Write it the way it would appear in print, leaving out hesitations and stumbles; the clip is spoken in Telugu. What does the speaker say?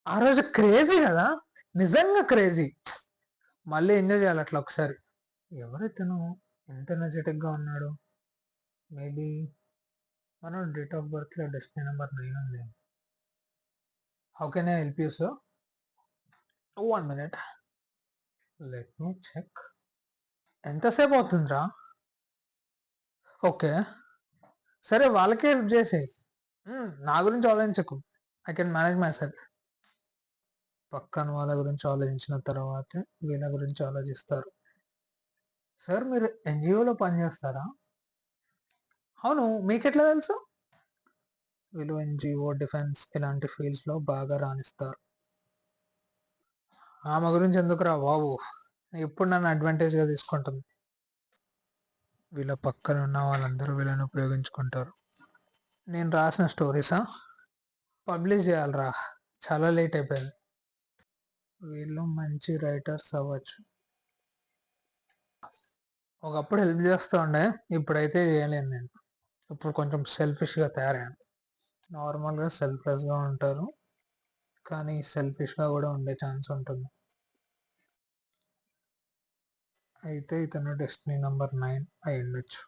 ఆ రోజు క్రేజీ కదా, నిజంగా క్రేజీ. మళ్ళీ ఎంజాయ్ చేయాలి అట్లా ఒకసారి. ఎవరైతేను ఎంత ఎనర్జెటిక్ గా ఉన్నాడు? మేబీ మన డేట్ ఆఫ్ బర్త్ లో డెస్టినీ నెంబర్ 9 ఉంది. How can I help you sir? 1 minute, let me check. ఎంతసేపు అవుతుందిరా? ఓకే, సరే వాళ్ళకే హెల్ప్ చేసేయి. నా గురించి ఆలోచించకు, I can manage myself. పక్కన వాళ్ళ గురించి ఆలోచించిన తర్వాతే వీళ్ళ గురించి ఆలోచిస్తారు. సార్ మీరు ఎన్జిఓలో పనిచేస్తారా? అవును, మీకెట్లా తెలుసు? వీళ్ళు ఎన్జిఓ, డిఫెన్స్ ఇలాంటి ఫీల్డ్స్ లో బాగా రాణిస్తారు. ఆమె గురించి ఎందుకురా బాబు, ఇప్పుడు నన్ను అడ్వాంటేజ్ గా తీసుకుంటుంది. వీళ్ళ పక్కన ఉన్న వాళ్ళందరూ వీళ్ళని ఉపయోగించుకుంటారు. నేను రాసిన స్టోరీసా పబ్లిష్ చేయాలరా, చాలా లేట్ అయిపోయింది. వీళ్ళు మంచి రైటర్స్ అవ్వచ్చు. ఒకప్పుడు హెల్ప్ చేస్తూ ఉండే, ఇప్పుడైతే చేయలేను నేను. ఇప్పుడు కొంచెం సెల్ఫిష్ గా తయారయ్యాను. నార్మల్గా సెల్ఫ్లెస్ గా ఉంటారు, కానీ సెల్ఫిష్ గా కూడా ఉండే ఛాన్స్ ఉంటుంది. అయితే ఇతను డెస్టినీ నంబర్ 9 అయి ఉండొచ్చు.